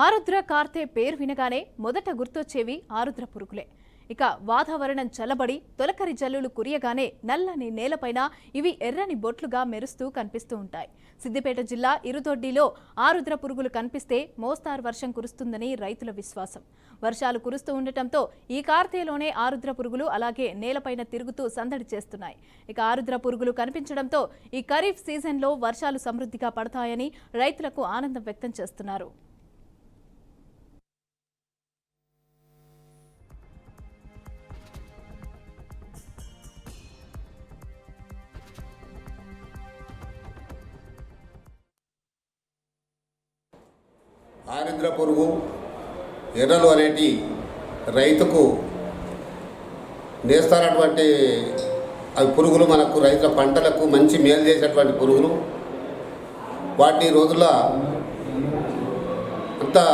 ఆరుద్ర కార్తె పేరు వినగానే మొదట గుర్తొచ్చేవి ఆరుద్ర పురుగులే. ఇక వాతావరణం చల్లబడి తొలకరి జల్లులు కురియగానే నల్లని నేలపైన ఇవి ఎర్రని బొట్లుగా మెరుస్తూ కనిపిస్తూ ఉంటాయి. సిద్దిపేట జిల్లా ఇరుదొడ్డిలో ఆరుద్ర పురుగులు కనిపిస్తే మోస్తారు వర్షం కురుస్తుందని రైతుల విశ్వాసం. వర్షాలు కురుస్తూ ఉండటంతో ఈ కార్తెలోనే ఆరుద్ర పురుగులు అలాగే నేలపైన తిరుగుతూ సందడి చేస్తున్నాయి. ఇక ఆరుద్ర పురుగులు కనిపించడంతో ఈ ఖరీఫ్ సీజన్లో వర్షాలు సమృద్ధిగా పడతాయని రైతులకు ఆనందం వ్యక్తం చేస్తున్నారు. ఆరుద్ర పురుగు ఎర్రలు అనేటి రైతుకు నేస్తానటువంటి అవి పురుగులు మనకు రైతుల పంటలకు మంచి మేలు చేసేటువంటి పురుగులు. వాటి రోజుల్లో అంతా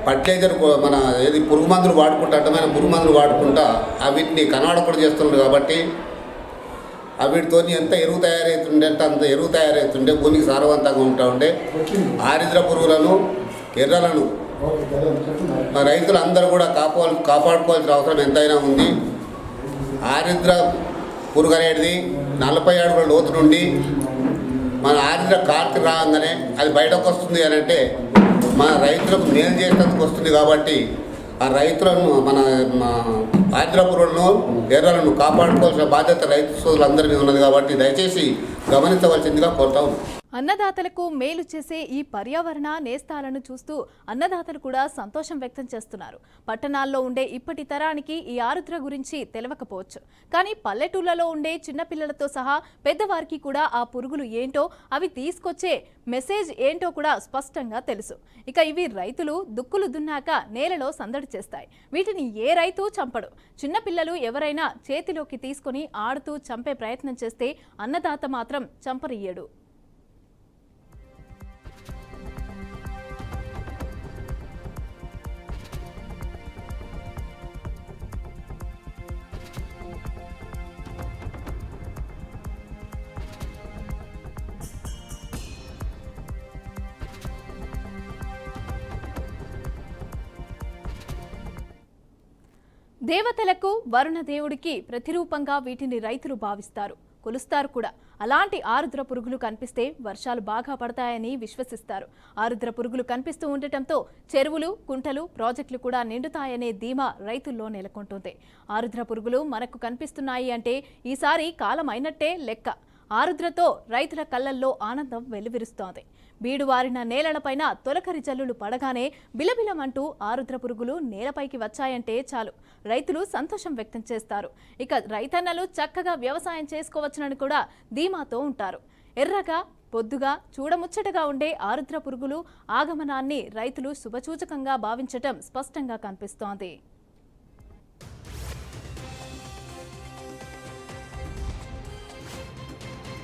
ఫర్టిలైజర్ మన ఏది పురుగు మందులు వాడుకుంటా అడ్డమైన పురుగు మందులు వాడుకుంటా వీటిని కనబడకుండా చేస్తున్నారు కాబట్టి వీటితో ఎంత ఎరువు తయారవుతుండే అంటే అంత ఎరువు తయారవుతుండే భూమికి సారవంతంగా ఉంటా ఉండే. ఆరుద్ర పురుగులను ఎర్రలను రైతులందరూ కూడా కాపాడుకోవాల్సిన అవసరం ఎంతైనా ఉంది. ఆరుద్ర పురుగు అనేది 40 అడుగుల లోతు నుండి మన ఆరుద్ర కార్తె రాగానే అది బయటకు వస్తుంది అని అంటే మన రైతులకు మేలు చేసేందుకు వస్తుంది. కాబట్టి ఆ రైతులను మన ఆరుద్ర పురుగులను ఎర్రలను కాపాడుకోవాల్సిన బాధ్యత రైతు సోదరులందరినీ ఉన్నది. కాబట్టి దయచేసి గమనించవలసిందిగా కోరుతా ఉన్నాం. అన్నదాతలకు మేలు చేసే ఈ పర్యావరణ నేస్తాలను చూస్తూ అన్నదాతలు కూడా సంతోషం వ్యక్తం చేస్తున్నారు. పట్టణాల్లో ఉండే ఇప్పటి తరానికి ఈ ఆరుద్ర గురించి తెలియకపోవచ్చు, కానీ పల్లెటూళ్లలో ఉండే చిన్నపిల్లలతో సహా పెద్దవారికి కూడా ఆ పురుగులు ఏంటో అవి తీసుకొచ్చే మెసేజ్ ఏంటో కూడా స్పష్టంగా తెలుసు. ఇక ఇవి రైతులు దుక్కులు దున్నాక నేలలో సందడి చేస్తాయి. వీటిని ఏ రైతు చంపడు. చిన్నపిల్లలు ఎవరైనా చేతిలోకి తీసుకొని ఆడుతూ చంపే ప్రయత్నం చేస్తే అన్నదాత మాత్రం చంపరియ్యడు. దేవతలకు వరుణ దేవుడికి ప్రతిరూపంగా వీటిని రైతులు భావిస్తారు, కొలుస్తారు కూడా. అలాంటి ఆరుద్ర పురుగులు కనిపిస్తే వర్షాలు బాగా పడతాయని విశ్వసిస్తారు. ఆరుద్ర పురుగులు కనిపిస్తూ ఉండటంతో చెరువులు, కుంటలు, ప్రాజెక్టులు కూడా నిండుతాయనే ధీమా రైతుల్లో నెలకొంటుంది. ఆరుద్ర పురుగులు మనకు కనిపిస్తున్నాయి అంటే ఈసారి కాలం అయినట్టే లెక్క. ఆరుద్రతో రైతుల కళ్ళల్లో ఆనందం వెల్లువిరుస్తోంది. బీడువారిన నేలలపైన తొలకరి జల్లులు పడగానే బిలబిలమంటూ ఆరుద్ర పురుగులు నేలపైకి వచ్చాయంటే చాలు రైతులు సంతోషం వ్యక్తం చేస్తారు. ఇక రైతన్నలు చక్కగా వ్యవసాయం చేసుకోవచ్చునని కూడా ధీమాతో ఉంటారు. ఎర్రగా పొద్దుగా చూడముచ్చటగా ఉండే ఆరుద్ర పురుగులు ఆగమనాన్ని రైతులు శుభసూచకంగా భావించటం స్పష్టంగా కనిపిస్తోంది.